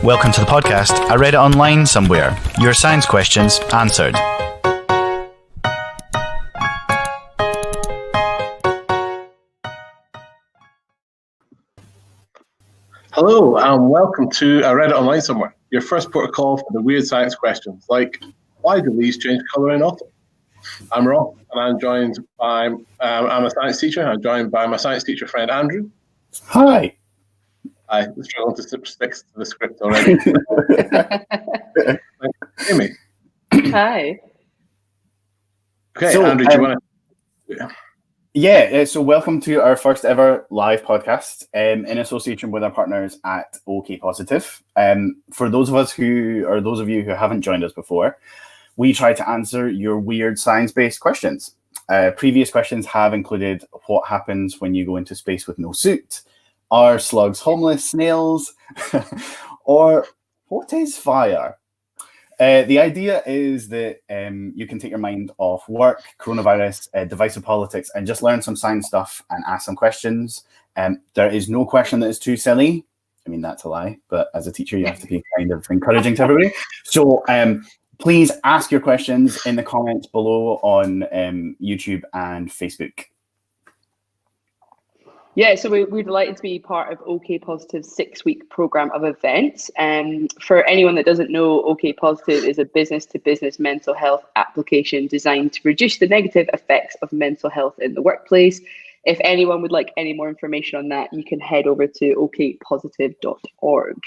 Welcome to the podcast. I read it online somewhere. Your science questions answered. Hello, and welcome to I read it online somewhere. Your first port of call for the weird science questions, like why do leaves change colour in autumn? I'm Rob, and I'm joined by I'm a science teacher. I'm joined by my science teacher friend Andrew. Hi. I'm struggling to stick to the script already. Amy. Hi. Okay, So, Andrew, do you want to? So welcome to our first ever live podcast in association with our partners at OK Positive. For those of you who haven't joined us before, we try to answer your weird science-based questions. Previous questions have included what happens when you go into space with no suit, are slugs homeless snails, or what is fire? The idea is that you can take your mind off work, coronavirus, divisive politics, and just learn some science stuff and ask some questions. There is no question that is too silly. I mean, that's a lie, but as a teacher, you have to be kind of encouraging to everybody. So please ask your questions in the comments below on YouTube and Facebook. Yeah, so we're delighted to be part of OK Positive's 6-week program of events. For anyone that doesn't know, OK Positive is a business-to-business mental health application designed to reduce the negative effects of mental health in the workplace. If anyone would like any more information on that, you can head over to okpositive.org.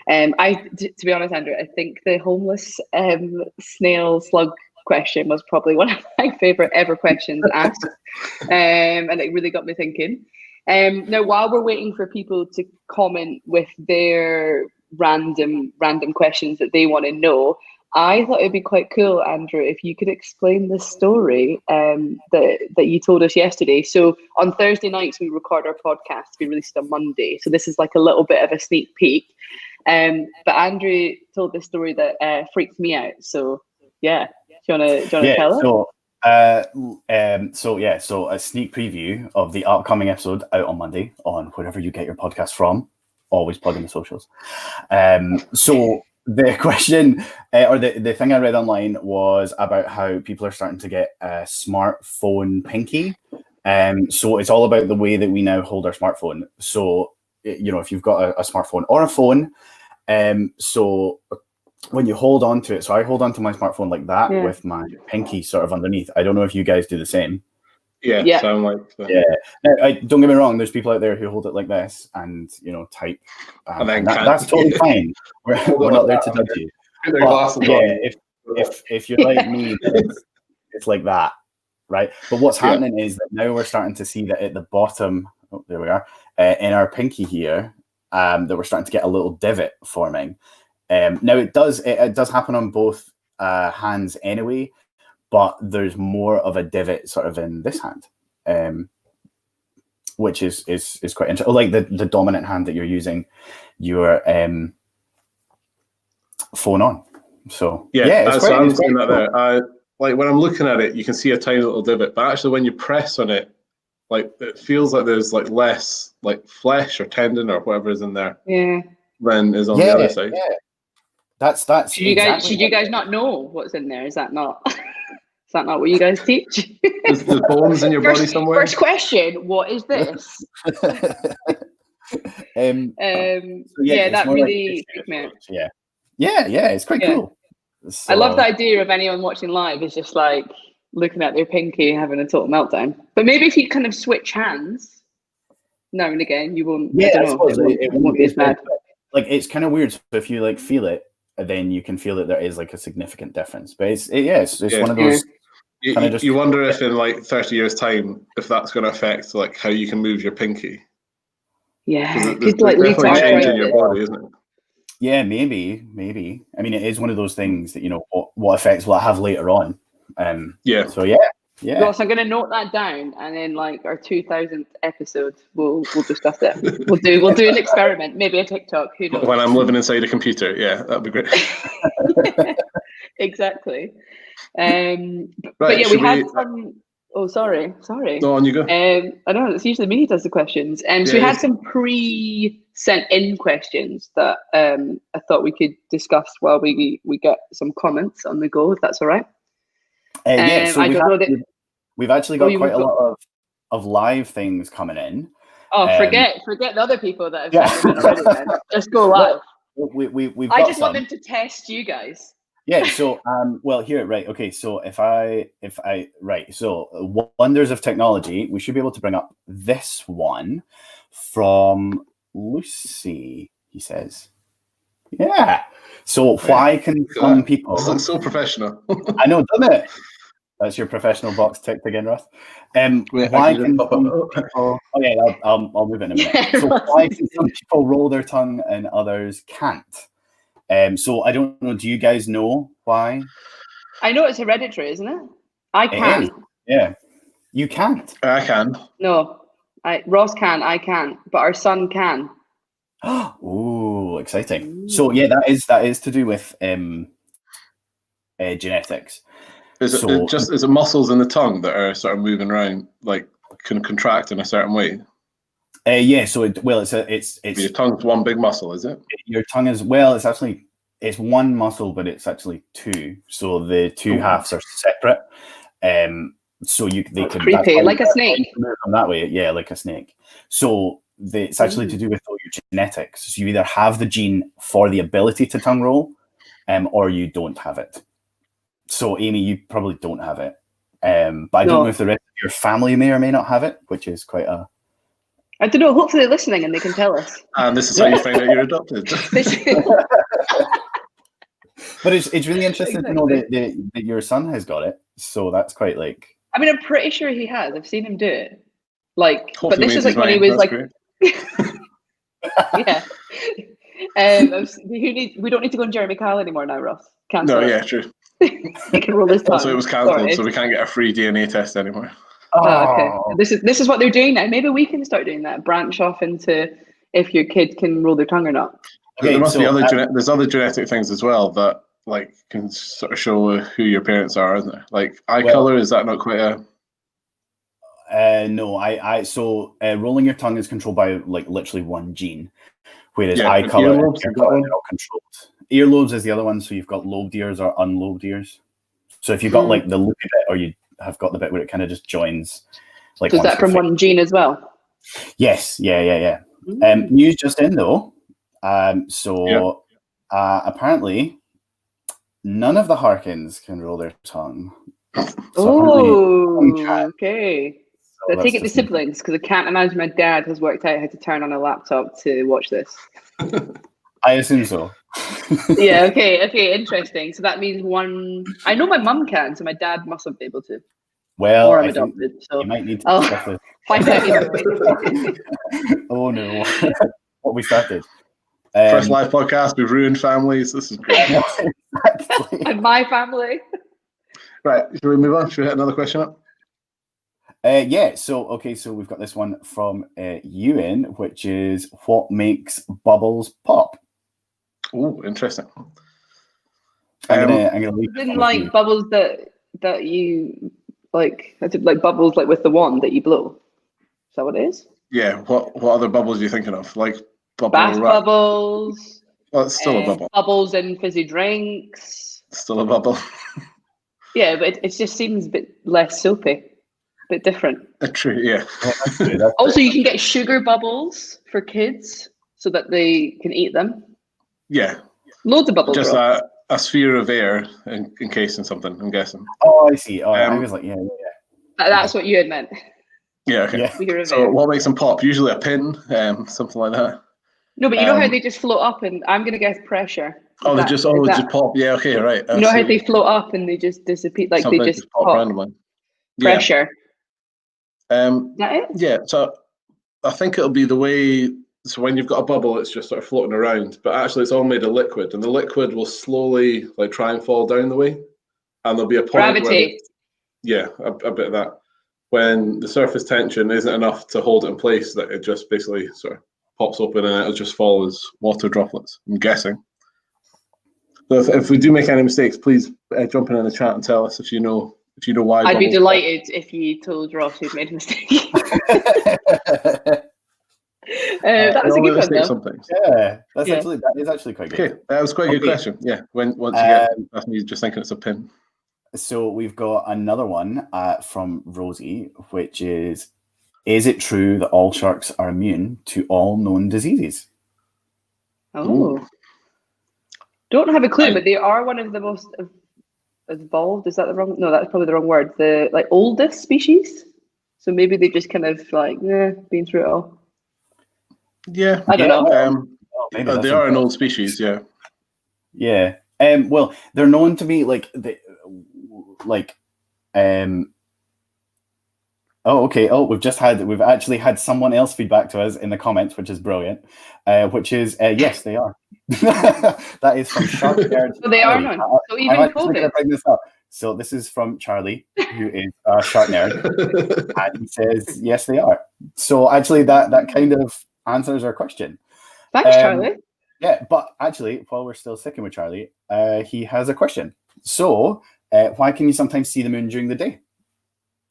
To be honest, Andrew, I think the homeless snail slug question was probably one of my favourite ever questions asked, and it really got me thinking. Now, while we're waiting for people to comment with their random questions that they want to know, I thought it'd be quite cool, Andrew, if you could explain the story that you told us yesterday. So on Thursday nights, we record our podcast to be released on Monday. So this is like a little bit of a sneak peek. But Andrew told this story that freaked me out. So yeah, do you want to tell us? So a sneak preview of the upcoming episode out on Monday on wherever you get your podcast from. Always plugging the socials. So the question or the thing I read online was about how people are starting to get a smartphone pinky. So it's all about the way that we now hold our smartphone. So if you've got a smartphone or a phone, so when you hold on to it, so I hold on to my smartphone like that with my pinky sort of underneath. I don't know if you guys do the same. Yeah. Sound like that. Yeah. Now, don't get me wrong. There's people out there who hold it like this and type. And then that's totally fine. We're not there to judge you. But, if you're like me, it's like that, right? But what's happening is that now we're starting to see that at the bottom. Oh, there we are. In our pinky here, that we're starting to get a little divot forming. Now it does happen on both hands anyway, but there's more of a divot sort of in this hand, which is quite interesting. Like the dominant hand that you're using your phone on. So that's what I'm seeing that there. Like when I'm looking at it, you can see a tiny little divot, but actually when you press on it, like it feels like there's like less like flesh or tendon or whatever is in there than is on the other side. Yeah. That's should you guys not know what's in there? Is that not what you guys teach? Is the bones in your body somewhere? First question, what is this? That really freaked me out. Yeah, it's quite cool. So, I love the idea of anyone watching live is just like looking at their pinky and having a total meltdown. But maybe if you kind of switch hands now and again, you won't. Yeah, I don't know, it won't be as bad. Like it's kind of weird. So if you like feel it, then you can feel that there is like a significant difference. But it's one of those. You wonder if in like 30 years' time, if that's going to affect like how you can move your pinky. Yeah, there's definitely a change in your body, isn't it? Yeah, maybe. I mean, it is one of those things that what effects will I have later on. So yeah. Ross, I'm going to note that down, and then like our 2000th episode, we'll discuss it. We'll do an experiment, maybe a TikTok. Who knows? When I'm living inside a computer, that'd be great. Exactly. But yeah, we had some. Oh, sorry. No, on you go. I know it's usually me who does the questions. So we Yeah, had some pre-sent in questions that I thought we could discuss while we get some comments on the go, if that's all right. So I don't know that. we've actually got quite a lot of live things coming in. Oh, forget the other people that have Yeah. sent them in already. Then just go live. We've I got just some. want them to test you guys. Yeah, so well here, right, okay, so if I right, so wonders of technology, we should be able to bring up this one from Lucy, he says. Yeah. So why can some people This looks so professional. I know, doesn't it? That's your professional box ticked again, Ross. Wait, why can can some people oh yeah, I'll move in a minute. So why can some people roll their tongue and others can't? So I don't know. Do you guys know why? I know it's hereditary, isn't it? I It can. is. Yeah, you can't. I can. No, Ross can. I can't, but our son can. Oh, exciting! So yeah, that is to do with genetics. Is it muscles in the tongue that are sort of moving around, like can contract in a certain way? Yeah. So it's your tongue's one big muscle, is it? Your tongue is it's one muscle, but it's actually two. So the two halves are separate. So they can creepy, like a snake. That way, yeah, like a snake. So it's actually to do with all your genetics. So you either have the gene for the ability to tongue roll, or you don't have it. So Amy, you probably don't have it. But I don't know if the rest of your family may or may not have it, which is quite a. I don't know. Hopefully they're listening and they can tell us. And this is how you find out you're adopted. But it's really interesting to know that your son has got it. So that's quite like. I mean, I'm pretty sure he has. I've seen him do it. Like, Hopefully but this is like when he was like. Yeah. We don't need to go on Jeremy Kyle anymore now, Ross. Cancel. No, yeah, true. He can roll this tongue. Also, it was cancelled, so we can't get a free DNA test anymore. Okay. This is what they're doing now. Maybe we can start doing that. Branch off into if your kid can roll their tongue or not. Okay, there must be there's other genetic things as well that like can sort of show who your parents are, isn't there? Like eye color, is that not quite a? No, so rolling your tongue is controlled by like literally one gene, whereas eye color and ear color are not controlled. Earlobes is the other one, so you've got lobed ears or unlobed ears. So if you've got like the loopy bit, or you have got the bit where it kind of just joins. Like, so is that from one gene as well? Yes, yeah. News just in though. Apparently, none of the Harkins can roll their tongue. Okay. So I take it the siblings, because I can't imagine my dad has worked out how to turn on a laptop to watch this. I assume so. Yeah, okay, interesting. So that means one. I know my mum can, so my dad mustn't be able to. Well, or I'm adopted. So you might need to find out either way. Oh no. What we started. First live podcast, we've ruined families. This is great. Exactly. And my family. Right, should we move on? Should we hit another question up? Yeah, so we've got this one from Ewan, which is what makes bubbles pop? Oh, interesting. I'm gonna leave didn't like bubbles that you like bubbles like with the wand that you blow. Is that what it is? Yeah, what other bubbles are you thinking of? Like bath bubbles. Well, it's still a bubble. Bubbles in fizzy drinks. Still a bubble. Yeah, but it just seems a bit less soapy, a bit different. True, yeah. Also, you can get sugar bubbles for kids so that they can eat them. Yeah. Loads of bubbles. Just a sphere of air encased in something, I'm guessing. Oh, I see. Oh, I was like, yeah. That's what you had meant. Yeah, okay. Yeah. So what makes them pop? Usually a pin, something like that. No, but you know how they just float up, and I'm going to guess pressure. They just pop. Yeah, okay, right. You know how they float up and they just disappear, like something they just pop randomly. Pressure. Yeah. That it? Yeah, so I think it'll be the way. So when you've got a bubble, it's just sort of floating around, but actually it's all made of liquid, and the liquid will slowly like try and fall down the way, and there'll be a point gravity. A bit of that. When the surface tension isn't enough to hold it in place, that it just basically sort of pops open and it'll just fall as water droplets, I'm guessing. So if we do make any mistakes, please jump in the chat and tell us if you know If you know why I'd be bubbles delighted if you told Ross who'd made a mistake. That was a good one, though. Sometimes. Yeah, that Yeah. is actually quite good. Okay, that was quite a good question. Yeah, once you get that's me just thinking it's a pin. So we've got another one from Rosie, which is it true that all sharks are immune to all known diseases? Oh. Ooh. Don't have a clue, but they are one of the most evolved. Is that the wrong? No, that's probably the wrong word. The oldest species. So maybe they just kind of been through it all. Yeah, I don't know. They are an old species. Yeah. Yeah. Well, they're known to be Oh, okay. Oh, we've actually had someone else feedback to us in the comments, which is brilliant. Which is yes, they are. That is from Shark Nerd. So they are known. So even I'm actually going to COVID. bring this up. So this is from Charlie, who is a Shark Nerd, and he says yes, they are. So actually, that kind of answers our question. Thanks, Charlie. Yeah, but actually, while we're still sticking with Charlie, he has a question. So, why can you sometimes see the moon during the day?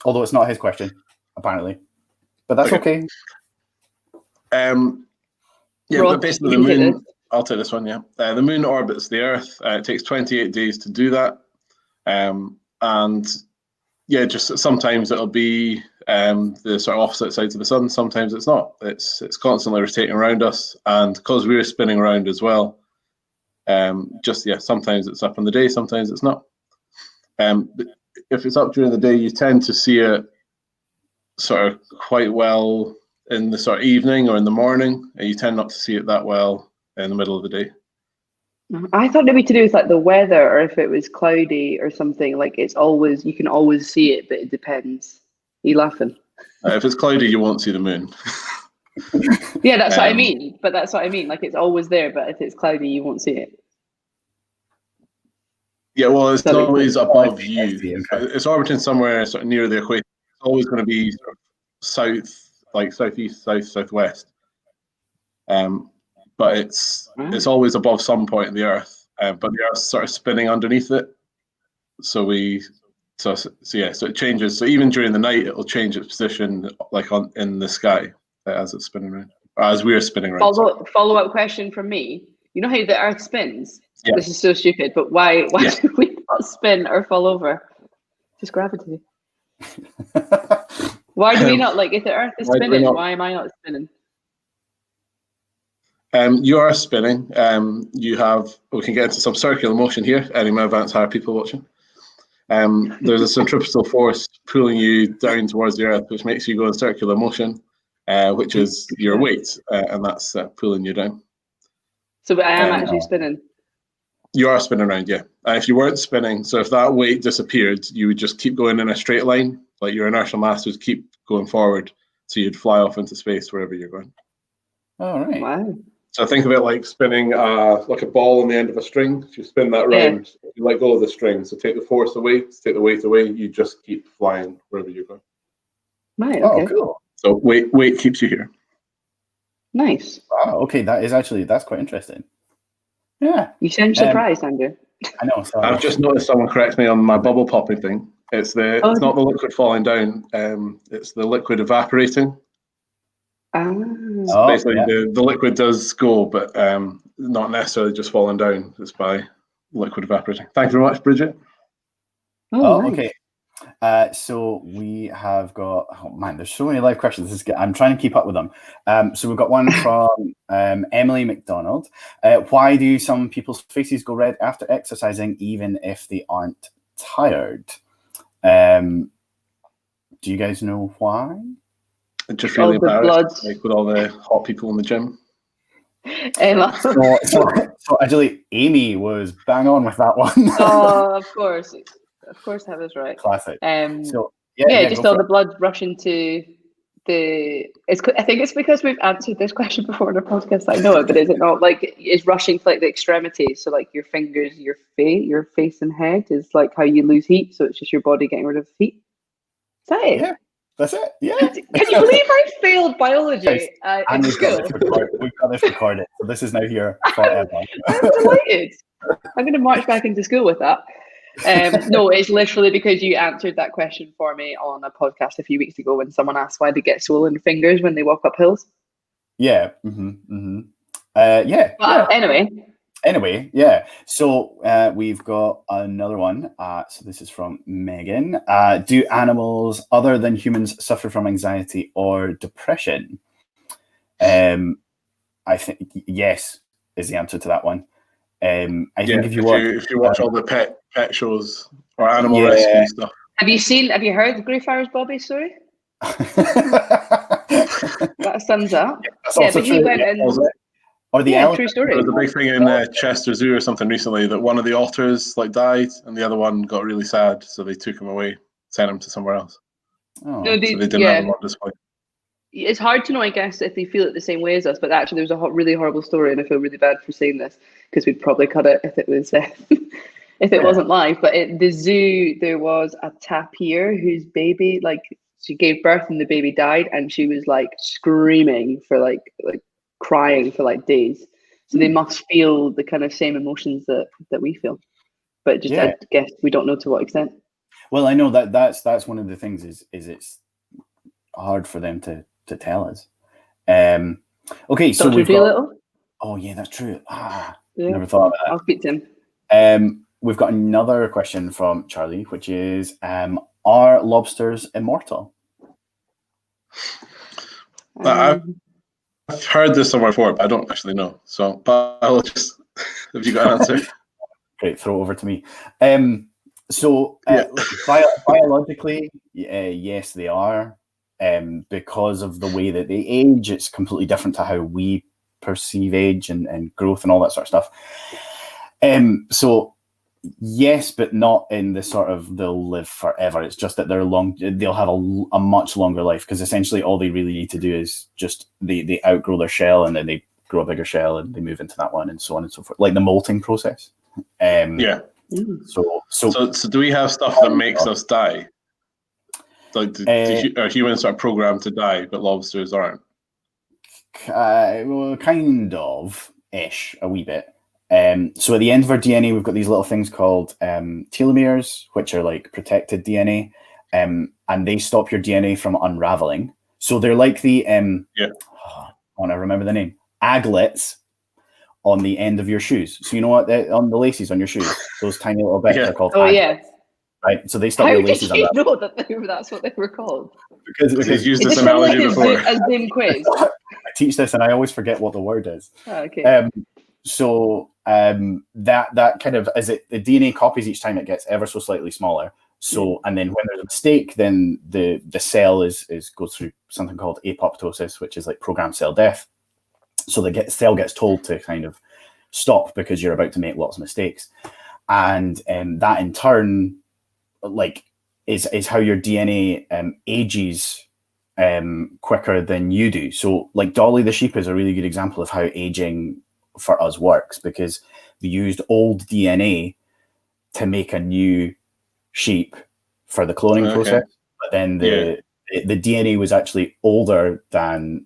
Although it's not his question, apparently. But that's okay. But basically the moon, I'll take this one, yeah. The moon orbits the Earth. It takes 28 days to do that. And yeah, just sometimes it'll be the sort of opposite sides of the sun. Sometimes it's not. It's constantly rotating around us. And because we're spinning around as well, sometimes it's up in the day, sometimes it's not. If it's up during the day, you tend to see it sort of quite well in the sort of evening or in the morning, and you tend not to see it that well in the middle of the day. I thought maybe to do with the weather, or if it was cloudy or something. You can always see it, but it depends. Are you laughing? If it's cloudy, you won't see the moon. Yeah, that's what I mean. But that's what I mean. It's always there, but if it's cloudy, you won't see it. Yeah, well, it's always above you. It's orbiting somewhere sort of near the equator. It's always going to be sort of southeast, southwest. But it's always above some point in the Earth. But the Earth's sort of spinning underneath it. So it changes. So even during the night, it'll change its position, in the sky as it's spinning around, as we're spinning around. Follow-up question from me. You know how the Earth spins? Yeah. This is so stupid, but why do we not spin or fall over? Just gravity. Why do we not? If the Earth is spinning, why am I not spinning? You are spinning. We can get into some circular motion here. Any of my advanced higher people watching. There's a centripetal force pulling you down towards the Earth, which makes you go in circular motion, which is your weight, and that's pulling you down. So I am actually spinning. You are spinning around, yeah. If you weren't spinning, so if that weight disappeared, you would just keep going in a straight line, your inertial mass would keep going forward, so you'd fly off into space wherever you're going. All right. Wow. So think of it like spinning like a ball on the end of a string. If you spin that round, you let go of the string. So take the force away, take the weight away, you just keep flying wherever you're going. Right, okay. Oh, cool. So weight keeps you here. Nice. Wow, okay, that's quite interesting. Yeah. You sound surprised, Andrew. I know. Sorry. I've just noticed someone correct me on my bubble popping thing. It's it's not the liquid falling down. It's the liquid evaporating. So basically, the liquid does go, but not necessarily just falling down. It's by liquid evaporating. Thank you very much, Bridget. Oh, nice. Okay. So we have got. Oh man, there's so many live questions. I'm trying to keep up with them. So we've got one from Emily McDonald. Why do some people's faces go red after exercising, even if they aren't tired? Do you guys know why? Just really embarrassed, with all the hot people in the gym. Emma. So actually, Amy was bang on with that one. Oh, of course, I was right. Classic. All the blood rushing to the. I think it's because we've answered this question before in our podcast. I know it, but is it not it's rushing to the extremities? So your fingers, your face and head is how you lose heat. So it's just your body getting rid of heat. Is that it? Yeah. That's it. Yeah. Can you believe I failed biology in school? We've got this recorded. So this is now here forever. I'm delighted. I'm going to march back into school with that. No, it's literally because you answered that question for me on a podcast a few weeks ago when someone asked why they get swollen fingers when they walk up hills. Yeah. Yeah. But Anyway, yeah. So we've got another one. So this is from Megan. Do animals other than humans suffer from anxiety or depression? I think yes is the answer to that one. I think if you watch all the pet shows or animal rescue stuff. Have you heard the Greyfriars Bobby story? That sums up. That's but he went and or the elephant. true story. There was a big thing in Chester Zoo or something recently that one of the otters died and the other one got really sad, so they took him away, sent him to somewhere else. Oh. No, so they didn't have him on display. It's hard to know, I guess, if they feel it the same way as us. But actually, there's a really horrible story, and I feel really bad for saying this because we'd probably cut it if it was if it wasn't live. But at the zoo, there was a tapir whose baby, she gave birth and the baby died, and she was screaming for crying for days. So they must feel the kind of same emotions that we feel, but just I guess we don't know to what extent. Well, I know that's one of the things is it's hard for them to tell us. Okay, so we've got. Oh yeah, that's true. Never thought of that. I'll speak to him. We've got another question from Charlie, which is, are lobsters immortal? I've heard this somewhere before, but I don't actually know. So, but I'll just, have you got an answer? Great, throw it over to me. Biologically, yes, they are. Because of the way that they age, it's completely different to how we perceive age and growth and all that sort of stuff. So yes, but not in the sort of they'll live forever. It's just that they'll have a much longer life, because essentially all they really need to do is just they outgrow their shell and then they grow a bigger shell and they move into that one and so on and so forth, like the molting process. So do we have stuff that makes us die? Are humans are programmed to die, but lobsters aren't? Well, kind of ish, a wee bit. So at the end of our DNA, we've got these little things called telomeres, which are like protected DNA, and they stop your DNA from unraveling. So they're like the I want to remember the name, aglets on the end of your shoes. So you know what, on the laces on your shoes, those tiny little bits are called aglets. Yeah. Right, so they stop your laces on that. How did you know that's what they were called? Because he's used this analogy before. A Zoom quiz. I teach this and I always forget what the word is. Oh, okay. So that kind of, as the DNA copies each time, it gets ever so slightly smaller. So and then when there's a mistake, then the cell goes through something called apoptosis, which is like programmed cell death. So the cell gets told to kind of stop because you're about to make lots of mistakes, and that in turn is how your DNA ages quicker than you do. So like Dolly the sheep is a really good example of how aging for us works, because we used old DNA to make a new sheep for the cloning process, but then the DNA was actually older than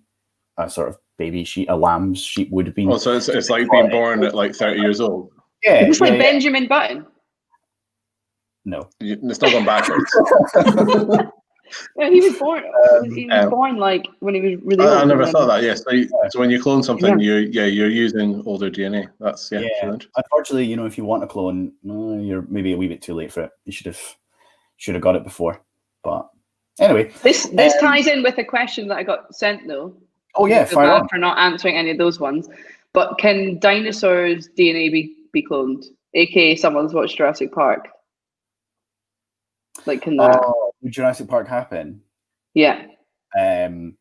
a sort of baby sheep, a lamb's sheep would have been. Oh, so it's like being born at 30 years old. Yeah, it's like Benjamin Button. No, it's not going backwards. Yeah, he was born. He was born when he was really old. I never thought that. Yes, so when you clone something, you're using older DNA. That's Unfortunately, if you want a clone, you're maybe a wee bit too late for it. You should have got it before. But anyway, this ties in with a question that I got sent though. Oh yeah, for not answering any of those ones. But can dinosaurs' DNA be cloned? AKA someone's watched Jurassic Park. Can that? Would Jurassic Park happen? Yeah. Could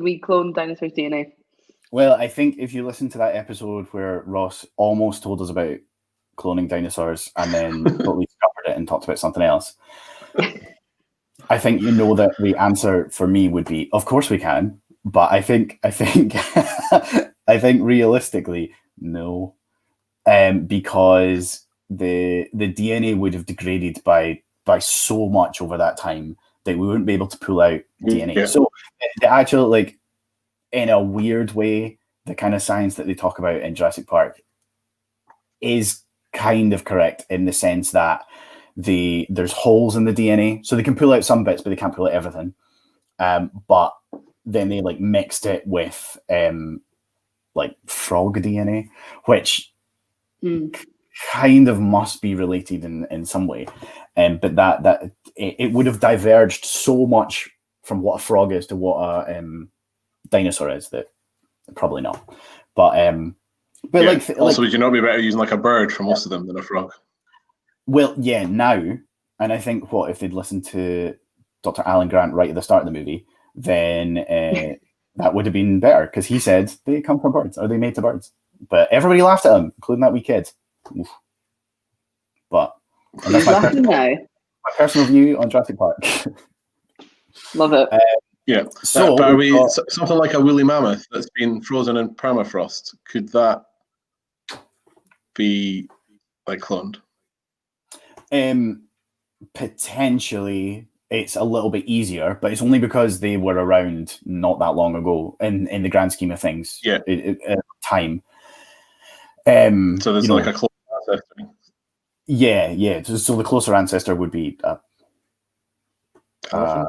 we clone dinosaurs' DNA? Well, I think if you listen to that episode where Ross almost told us about cloning dinosaurs and then totally scuppered it and talked about something else, I think that the answer for me would be, of course we can, but I think realistically, no, because the DNA would have degraded by so much over that time that we wouldn't be able to pull out DNA. Yeah. So the actual, in a weird way, the kind of science that they talk about in Jurassic Park is kind of correct in the sense that there's holes in the DNA, so they can pull out some bits, but they can't pull out everything. But then they like mixed it with like frog DNA, which kind of must be related in some way. But that it would have diverged so much from what a frog is to what a dinosaur is that probably not. But also, would you not be better using like a bird for most of them than a frog? Well, yeah, now, and I think what if they'd listened to Dr. Alan Grant right at the start of the movie, then that would have been better, because he said they come from birds, or they made to birds. But everybody laughed at him, including that wee kid. Oof. But and that's my personal view on Jurassic Park. Love it. So, but are we something like a woolly mammoth that's been frozen in permafrost? Could that be like cloned? Potentially, it's a little bit easier, but it's only because they were around not that long ago in the grand scheme of things. Yeah, time. So there's like a close ancestor. Yeah. So the closer ancestor would be an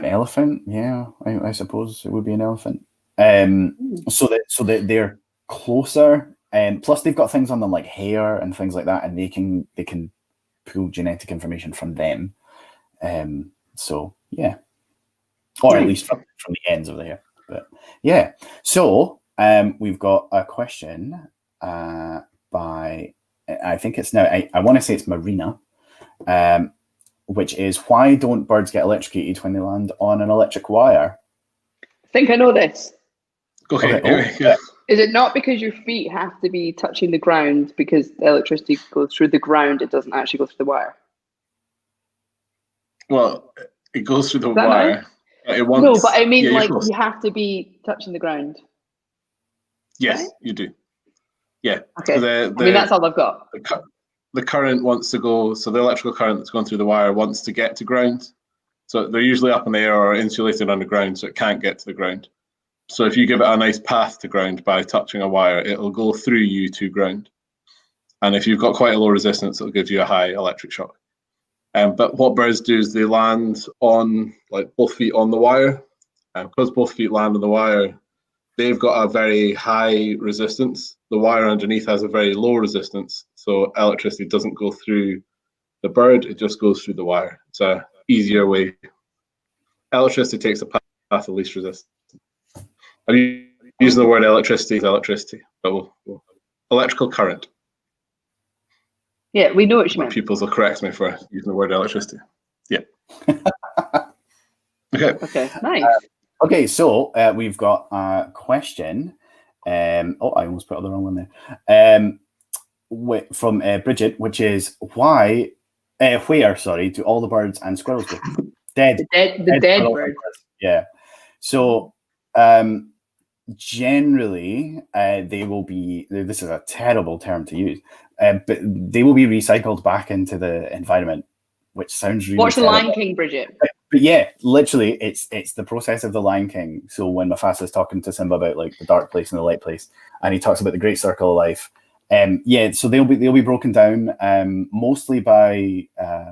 elephant. Yeah, I suppose it would be an elephant. So that they're closer, and plus they've got things on them like hair and things like that, and they can pull genetic information from them. So yeah, or at least from the ends of the hair. But yeah, so we've got a question by, I think it's now, I want to say it's Marina, which is, why don't birds get electrocuted when they land on an electric wire? I think I know this. Okay. Is it not because your feet have to be touching the ground, because the electricity goes through the ground, it doesn't actually go through the wire? Well, it goes through the wire. No, but I mean, like, you have to be touching the ground. Yes, right? You do. Yeah. Okay. So I mean, that's all I've got. The current wants to go, so the electrical current that's going through the wire wants to get to ground. So they're usually up in the air or insulated underground, so it can't get to the ground. So if you give it a nice path to ground by touching a wire, it'll go through you to ground. And if you've got quite a low resistance, it'll give you a high electric shock. But what birds do is they land on, like, both feet on the wire. And because both feet land on the wire, they've got a very high resistance. The wire underneath has a very low resistance, so electricity doesn't go through the bird, it just goes through the wire. It's a easier way. Electricity takes the path of least resistance. I'm using the word electricity, but we'll electrical current. Yeah, we know what you meant. Pupils will correct me for using the word electricity. Yeah. Okay, nice. Okay, so we've got a question. I almost put the wrong one there. From Bridget, which is, where do all the birds and squirrels go? Dead. The dead birds. Yeah. So generally, they will be, this is a terrible term to use, but they will be recycled back into the environment, which sounds really Watch The terrible. Lion King, Bridget. But yeah, literally, it's the process of the Lion King. So when Mufasa's talking to Simba about like the dark place and the light place, and he talks about the great circle of life, so they'll be broken down mostly by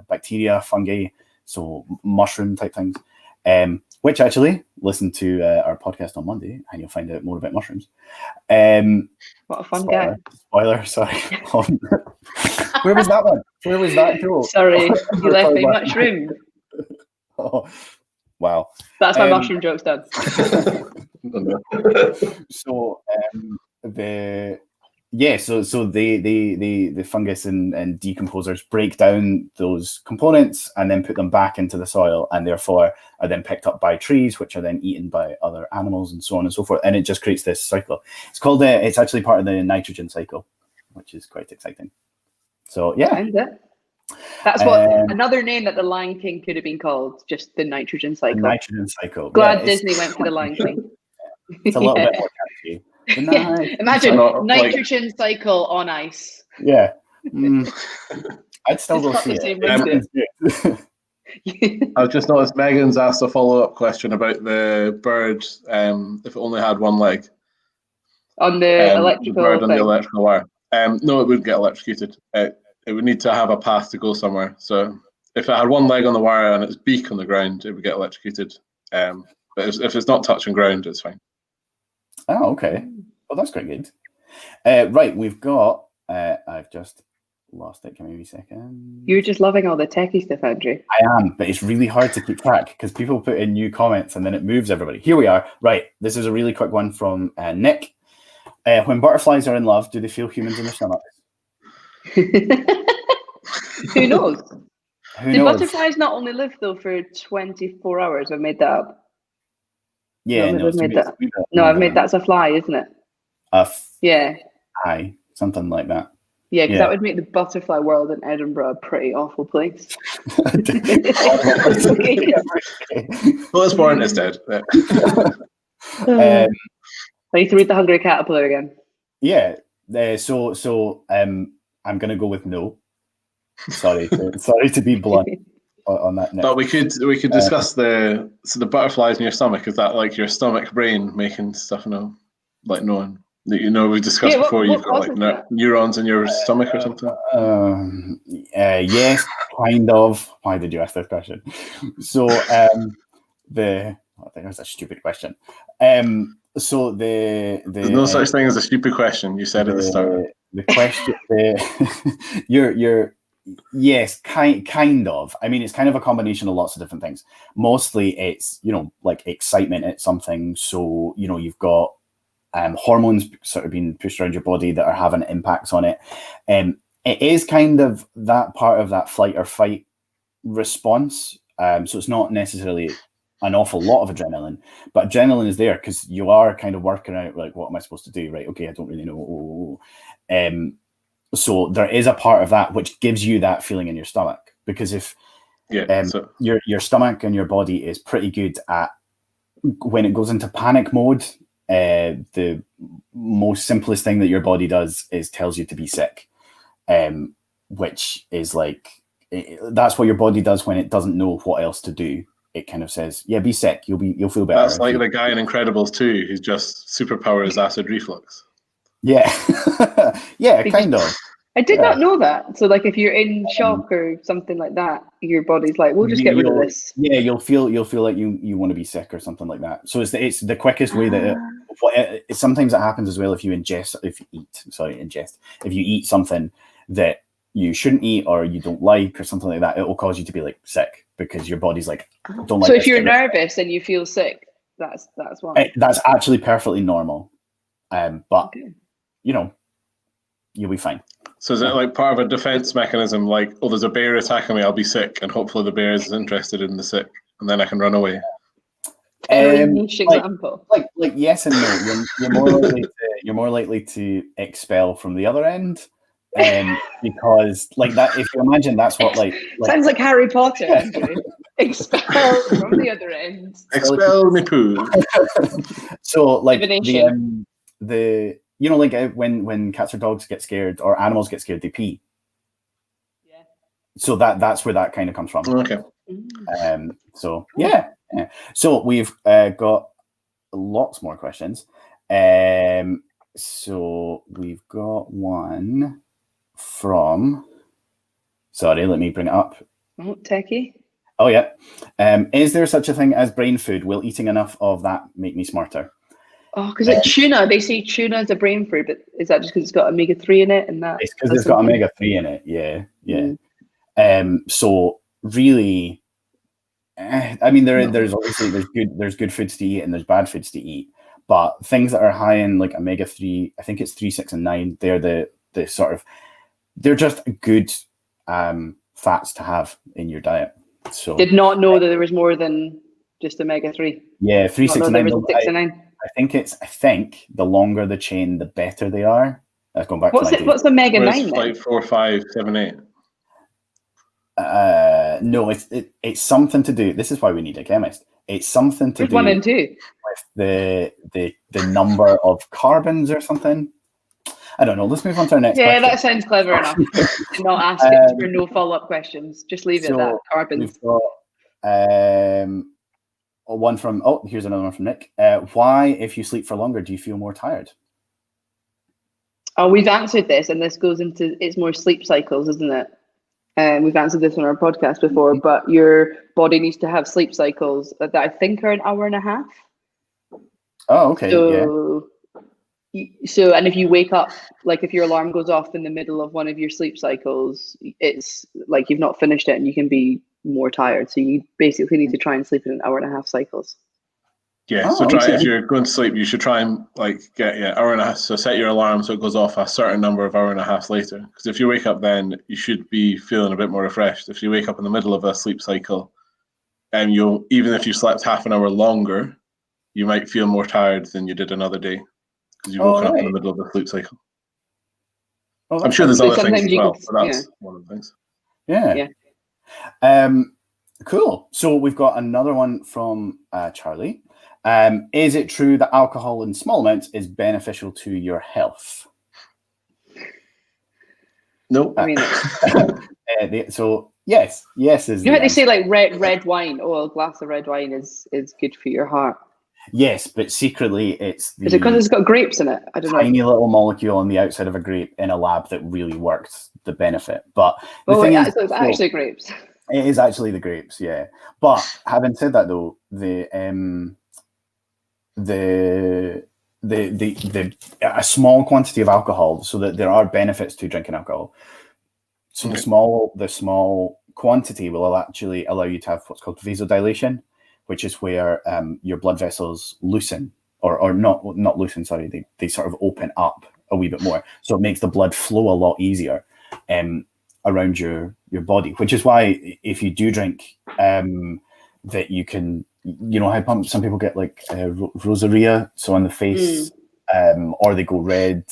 bacteria, fungi, so mushroom type things. Which actually, listen to our podcast on Monday, and you'll find out more about mushrooms. What a fun guy! Spoiler, sorry. Where was that one? Where was that joke? Sorry, you left me much room. Oh, wow. That's my mushroom joke's done. So the fungus and decomposers break down those components and then put them back into the soil, and therefore are then picked up by trees, which are then eaten by other animals, and so on and so forth. And it just creates this cycle. It's called it's actually part of the nitrogen cycle, which is quite exciting. So yeah. That's what another name that the Lion King could have been called, just the nitrogen cycle. The nitrogen cycle. Glad Disney went for the Lion King. It's a little bit more catchy. Imagine nitrogen cycle on ice. Yeah. I'd still go see it. I've just noticed Megan's asked a follow-up question about the bird, if it only had one leg. On the electrical bird on the electrical wire. No, it wouldn't get electrocuted. It would need to have a path to go somewhere. So if it had one leg on the wire and its beak on the ground, it would get electrocuted. But if it's not touching ground, it's fine. Oh, okay. Well, that's quite good. Right, we've got. I've just lost it. Give me a second. You're just loving all the techie stuff, Andrew. I am, but it's really hard to keep track because people put in new comments and then it moves everybody. Here we are. Right, this is a really quick one from Nick. When butterflies are in love, do they feel humans in their stomachs? Who knows? Who Do knows? butterflies not only live though for 24 hours? I've made that up. Yeah, No, no, I've made that. No, I've made that's a fly, isn't it? Yeah. Aye, something like that. Yeah, because that would make the butterfly world in Edinburgh a pretty awful place. Well, it's born instead. I need to read The Hungry Caterpillar again. Yeah. So I'm going to go with no. Sorry to be blunt on that. Nick. But we could discuss the butterflies in your stomach. Is that like your stomach brain making stuff? Like knowing that we discussed before. You've got like neurons in your stomach or something. Yes, kind of. Why did you ask that question? So I think that's a stupid question. So there's no such thing as a stupid question. You said at the start. The question, yes, kind of. I mean, it's kind of a combination of lots of different things. Mostly, it's like excitement at something. So you've got hormones sort of being pushed around your body that are having impacts on it. It is kind of that part of that flight or fight response. So it's not necessarily an awful lot of adrenaline, but adrenaline is there because you are kind of working out like, what am I supposed to do? Right? Okay, I don't really know. So there is a part of that which gives you that feeling in your stomach, because if your stomach and your body is pretty good at, when it goes into panic mode, the most simplest thing that your body does is tells you to be sick, which is like, that's what your body does when it doesn't know what else to do. It kind of says, yeah, be sick, you'll feel better. That's like the guy in Incredibles 2 who's just superpower is acid reflux. Yeah. Yeah, kind of. I did not know that. So like if you're in shock or something like that, your body's like, we'll just get rid of this. Yeah, you'll feel like you want to be sick or something like that. So it's the quickest way that sometimes it happens as well if you eat something that you shouldn't eat or you don't like or something like that, it will cause you to be like sick because your body's like, don't like. So if you're nervous and you feel sick, that's why. That's actually perfectly normal. But you'll be fine. So is it like part of a defense mechanism? Like, oh, there's a bear attacking me, I'll be sick, and hopefully the bear is interested in the sick, and then I can run away. Very niche example. Like yes and no. You're more likely to expel from the other end, because like that. If you imagine, that's what like sounds like Harry Potter. Expel from the other end. Expel me poo. So like the like when cats or dogs get scared or animals get scared, they pee. Yeah. So that's where that kind of comes from. Okay. So yeah. So we've got lots more questions. So we've got one from. Sorry, let me bring it up. Oh, techie. Oh yeah. Is there such a thing as brain food? Will eating enough of that make me smarter? Oh, because like tuna, they say tuna is a brain food, but is that just because it's got omega-3 in it? And that it's because it's got omega-3 in it. Yeah. So really, I mean, there's obviously there's good foods to eat and there's bad foods to eat, but things that are high in like omega-3, I think it's 3, 6, and 9. They're the sort of, they're just good fats to have in your diet. So did not know that there was more than just omega-3. Yeah, 3, 6, and 9. 6 and 9. I think the longer the chain, the better they are. That's going back what's to what's omega 9? Like 4, 5, 7, 8. No, it's something to do. This is why we need a chemist. It's something to do 1 and 2 with the number of carbons or something. I don't know. Let's move on to our next question. That sounds clever enough. Not ask it for no follow-up questions. Just leave it at that. Carbons. We've got one from. Oh, here's another one from Nick. Why, if you sleep for longer, do you feel more tired? Oh, we've answered this, and this goes into it's more sleep cycles, isn't it? We've answered this on our podcast before, but your body needs to have sleep cycles that I think are an hour and a half. Oh, okay. So, and if you wake up, like if your alarm goes off in the middle of one of your sleep cycles, it's like you've not finished it and you can be more tired. So you basically need to try and sleep in an hour and a half cycles. Yeah, Oh, so try okay. if you're going to sleep, you should try and get hour and a half. So set your alarm so it goes off a certain number of hour and a half later. Because if you wake up then, you should be feeling a bit more refreshed. If you wake up in the middle of a sleep cycle, and even if you slept half an hour longer, you might feel more tired than you did another day because you've woken up in the middle of the sleep cycle. Oh, I'm sure there's So other things sometimes as you well, can- but that's one of the things. Yeah. Cool. So we've got another one from Charlie. Is it true that alcohol in small amounts is beneficial to your health? Nope. I mean, so yes is you know the how they answer. say like red wine. Oh, a glass of red wine is good for your heart. Yes, but secretly it's Is it because the it's got grapes in it? I don't know. tiny little molecule on the outside of a grape in a lab that really works the benefit. But the Oh, thing yeah, is, so it's actually grapes. it is actually the grapes, yeah. But having said that, though, a small quantity of alcohol, so that there are benefits to drinking alcohol. So the small quantity will actually allow you to have what's called vasodilation, which is where your blood vessels loosen, or not loosen. Sorry, they sort of open up a wee bit more, so it makes the blood flow a lot easier around your body. Which is why if you do drink, that you can, you know how some people get like rosacea, so on the face, or they go red.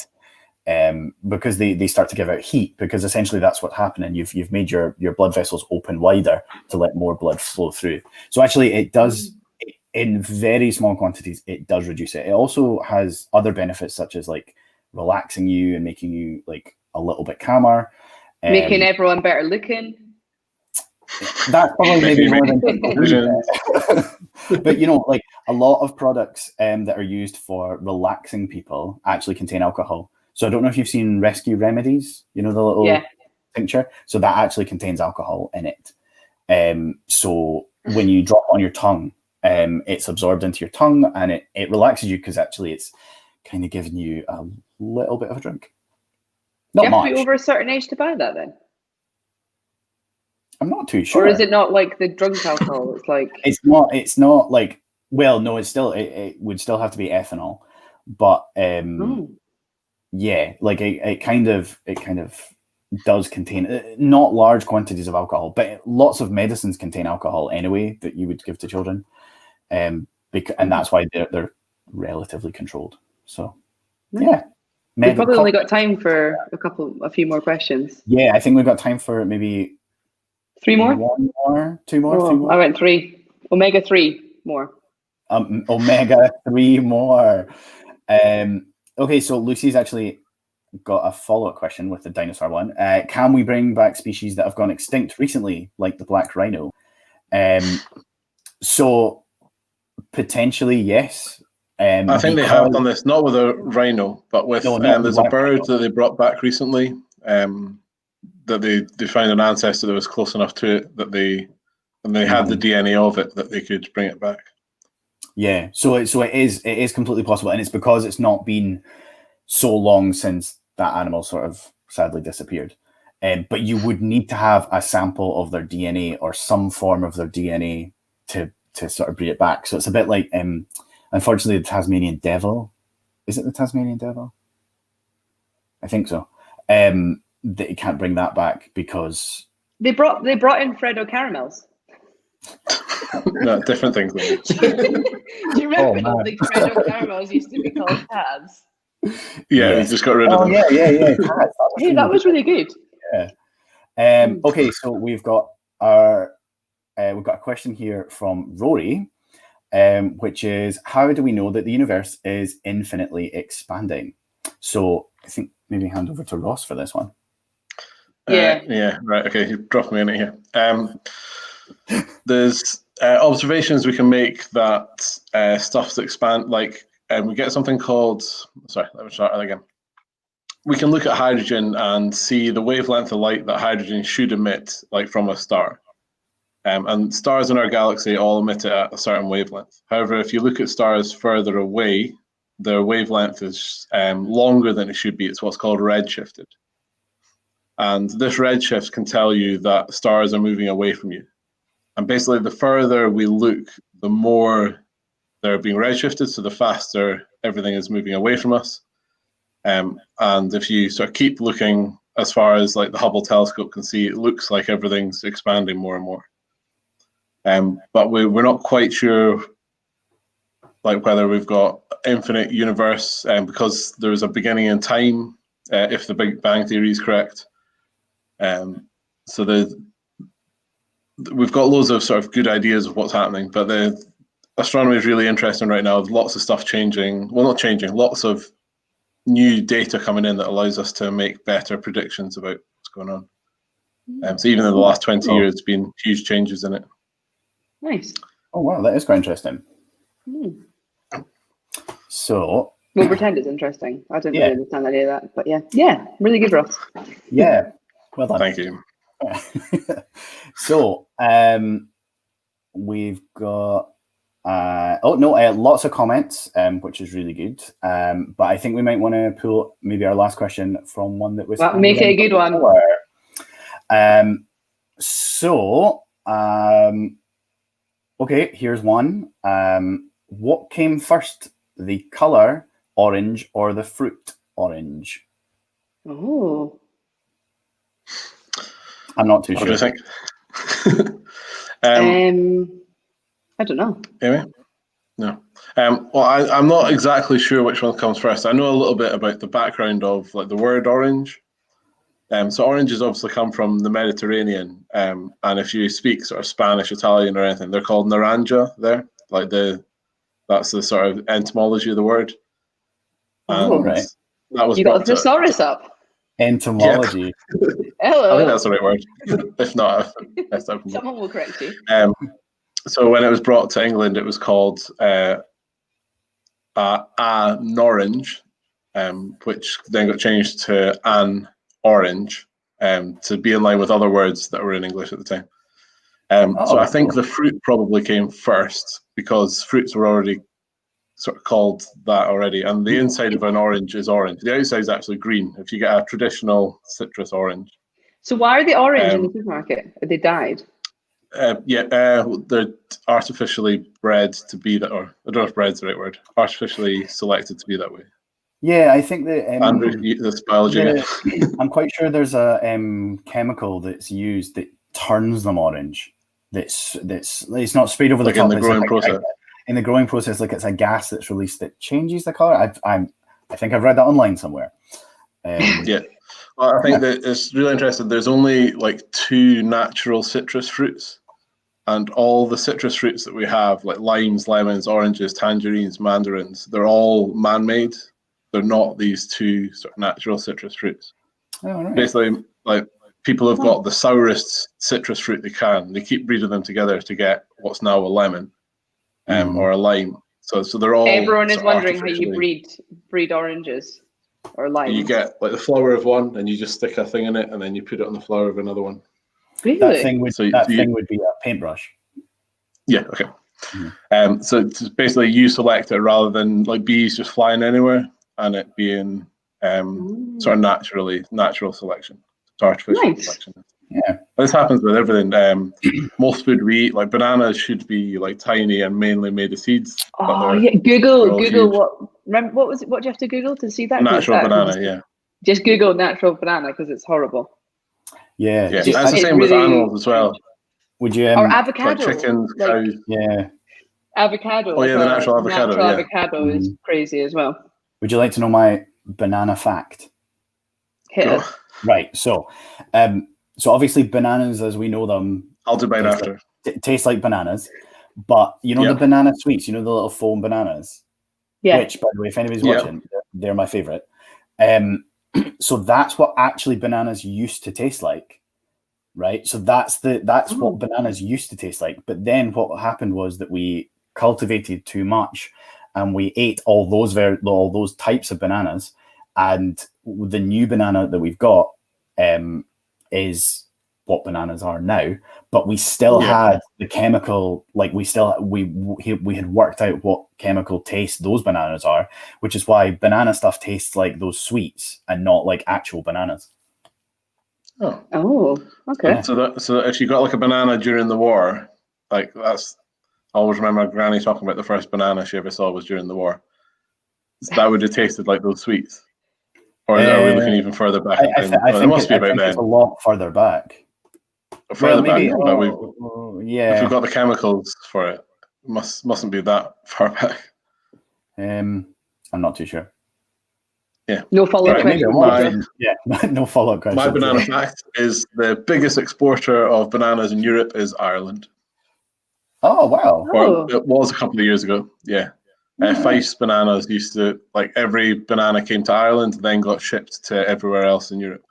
Because they start to give out heat, because essentially that's what's happening. You've made your blood vessels open wider to let more blood flow through. So actually it does, in very small quantities, it does reduce it. It also has other benefits such as like relaxing you and making you like a little bit calmer. Making everyone better looking. That's probably maybe more than but you know, like a lot of products that are used for relaxing people actually contain alcohol. So I don't know if you've seen Rescue Remedies, you know, the little tincture. So that actually contains alcohol in it. So when you drop on your tongue, it's absorbed into your tongue and it relaxes you, because actually it's kind of giving you a little bit of a drink. Not you have much. to be over a certain age to buy that then? I'm not too sure. Or is it not like the drunk alcohol? It's like it's not like, well, no, it's still it would still have to be ethanol, but yeah, like it kind of does contain not large quantities of alcohol, but lots of medicines contain alcohol anyway that you would give to children, and that's why they're relatively controlled. So yeah, we've probably only got time for a few more questions. Yeah, I think we've got time for maybe 3 more, 1 more, 2 more, 3 more. I went 3. Omega 3 more. Omega 3 more. Okay, so Lucy's actually got a follow-up question with the dinosaur one. Can we bring back species that have gone extinct recently, like the black rhino? So potentially, yes. I think they have done this, not with a rhino, but with there's a bird that they brought back recently, that they found an ancestor that was close enough to it that they had the DNA of it that they could bring it back. Yeah, so it is completely possible, and it's because it's not been so long since that animal sort of sadly disappeared. But you would need to have a sample of their DNA or some form of their DNA to sort of bring it back. So it's a bit like, unfortunately, the Tasmanian devil. Is it the Tasmanian devil? I think so. That you can't bring that back because they brought in Freddo caramels. No, different things. Do you remember the Freddo caramels used to be called tabs? Yeah, we just got rid of them. Yeah. That was really good. Yeah. Okay, so we've got a question here from Rory, which is, how do we know that the universe is infinitely expanding? So I think maybe hand over to Ross for this one. Yeah, right. Okay, you're dropping me in it here. There's observations we can make that stuff that expand, like we get something called. Sorry, let me start that again. we can look at hydrogen and see the wavelength of light that hydrogen should emit, like from a star. And stars in our galaxy all emit it at a certain wavelength. However, if you look at stars further away, their wavelength is longer than it should be. It's what's called redshifted. And this redshift can tell you that stars are moving away from you. And basically, the further we look, the more they're being redshifted, so the faster everything is moving away from us. And if you sort of keep looking as far as like the Hubble telescope can see, it looks like everything's expanding more and more. But we're not quite sure like whether we've got infinite universe because there's a beginning in time if the Big Bang Theory is correct. So we've got loads of sort of good ideas of what's happening, but the astronomy is really interesting right now. There's lots of stuff changing. Well, not changing. Lots of new data coming in that allows us to make better predictions about what's going on. So even in the last 20 years, there's been huge changes in it. Nice. Oh wow, that is quite interesting. So we'll pretend it's interesting. I don't really understand any of that, but yeah, really good, Ross. Yeah, well done. Thank you. So we've got lots of comments, which is really good. But I think we might want to pull maybe our last question from one that was. Well, make it a good one. Okay, here's one. What came first, the color orange or the fruit orange? Oh, I'm not too What sure. do you think? I don't know. Amy? No. Well, I'm not exactly sure which one comes first. I know a little bit about the background of like the word orange. So oranges obviously come from the Mediterranean, and if you speak sort of Spanish, Italian, or anything, they're called naranja. There, like that's the sort of etymology of the word. And right. That was you got a thesaurus up. Entomology. Yeah. Hello. I think that's the right word. If not, I've messed up. Someone will correct you. So when it was brought to England, it was called an orange, which then got changed to an orange to be in line with other words that were in English at the time. So I think the fruit probably came first because fruits were already sort of called that already. And the inside of an orange is orange. The outside is actually green if you get a traditional citrus orange. So why are they orange in the supermarket? Are they dyed? They're artificially bred to be that, or I don't know if bred's the right word, artificially selected to be that way. Yeah, I think that Andrew, that's biology. I'm quite sure there's a chemical that's used that turns them orange. That's it's not sprayed over the top. In the growing process. In the growing process, like it's a gas that's released that changes the color. I think I've read that online somewhere. Yeah, well, I think that it's really interesting. There's only like 2 natural citrus fruits, and all the citrus fruits that we have, like limes, lemons, oranges, tangerines, mandarins, they're all man-made. They're not these 2 sort of natural citrus fruits. Oh, right. Basically, like people have got the sourest citrus fruit they can. They keep breeding them together to get what's now a lemon or a lime. So they're all. Everyone is wondering how you breed oranges or limes. You get like the flower of one, and you just stick a thing in it, and then you put it on the flower of another one. Really? That thing would be a paintbrush. Yeah. Okay. So it's basically you select it rather than like bees just flying anywhere. And it being sort of natural selection. It's artificial selection. Yeah. This happens with everything. Most food we eat, like bananas, should be like tiny and mainly made of seeds. Oh yeah, Google what was it? What do you have to Google to see that? Natural banana, yeah. Just Google natural banana because it's horrible. Yeah. That's the same with animals as well. Would you or avocado? Like chickens, cows. Yeah. Avocado. Oh yeah, the natural avocado. Natural avocado is crazy as well. Would you like to know my banana fact? Hit us. Right. So obviously bananas as we know them. I'll do mine after. Taste like bananas, but you know the banana sweets. You know the little foam bananas. Yeah. Which, by the way, if anybody's watching, they're my favorite. So that's what actually bananas used to taste like, right? So that's what bananas used to taste like. But then what happened was that we cultivated too much, and we ate all those types of bananas, And the new banana that we've got is what bananas are now, but we still had the chemical, like we had worked out what chemical taste those bananas are, which is why banana stuff tastes like those sweets and not like actual bananas. Oh, okay. So if you got like a banana during the war, like that's, I always remember Granny talking about the first banana she ever saw was during the war. That would have tasted like those sweets. Or are we looking even further back? It must be about then. It's a lot further back. Further back, maybe, but yeah. if we've got the chemicals for it, mustn't be that far back. I'm not too sure. Yeah. No follow-up question. No follow-up question. My banana fact is the biggest exporter of bananas in Europe is Ireland. Oh, wow. Or it was a couple of years ago. Yeah. Fife's bananas used to, like, every banana came to Ireland, then got shipped to everywhere else in Europe.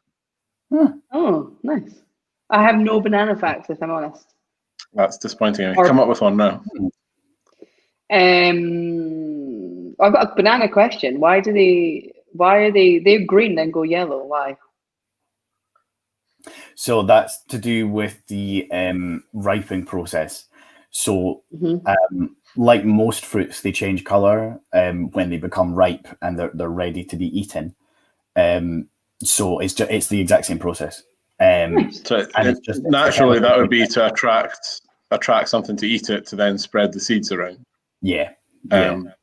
Oh, nice. I have no banana facts, if I'm honest. That's disappointing. I can come up with one now. I've got a banana question. Why are they're green then go yellow? Why? So that's to do with the ripening process. So like most fruits, they change color when they become ripe and they're ready to be eaten. So it's the exact same process. So naturally, that would be to attract something to eat it to then spread the seeds around.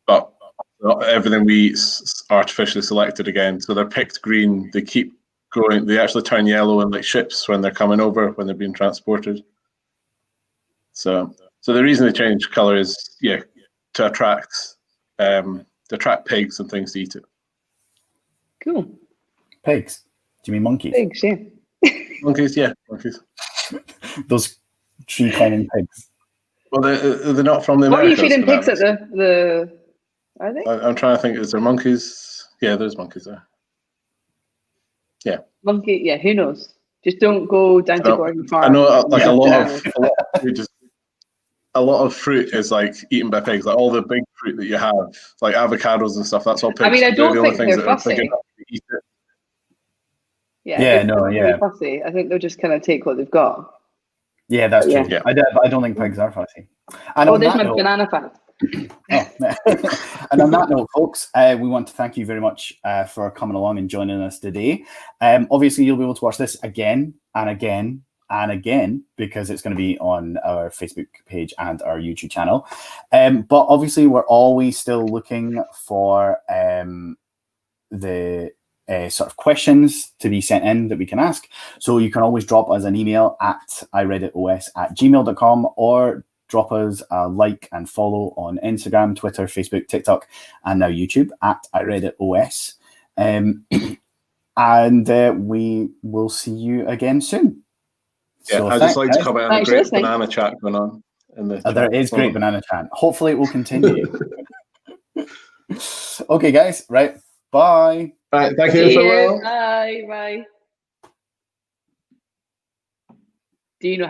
But everything we eat is artificially selected again. So they're picked green. They keep growing. They actually turn yellow in like ships when they're coming over, when they're being transported. So the reason they change color is to attract pigs and things to eat it. Cool. Pigs? Do you mean monkeys? Pigs, yeah. Monkeys, yeah, monkeys. Those tree climbing pigs. Well, they're not from the What Americas. are you feeding pigs at the? Are they? I'm trying to think. Is there monkeys? Yeah, there's monkeys there. Yeah. Monkey. Yeah. Who knows? Just don't go down to Gordon Farm. I know, like a lot of fruit is like eaten by pigs. Like all the big fruit that you have, like avocados and stuff. That's all pigs. I mean, I don't the think only things they're that fussy. are big enough to eat it. They're not very fussy. I think they'll just kind of take what they've got. Yeah, that's true. Yeah. I don't think pigs are fussy. And there's my banana fact. And on that note, folks, we want to thank you very much for coming along and joining us today. Obviously, you'll be able to watch this again and again and again because it's going to be on our Facebook page and our YouTube channel. But obviously, we're always still looking for the sort of questions to be sent in that we can ask. So you can always drop us an email at ireaditos@gmail.com or drop us a like and follow on Instagram, Twitter, Facebook, TikTok, and now YouTube at ireaditos. And we will see you again soon. Yeah, so I'd just like to comment on the great banana chat going on. There is great banana chat. Hopefully it will continue. Okay, guys. Right. Bye. All right. Thank you. Farewell. Bye. Bye. Do you know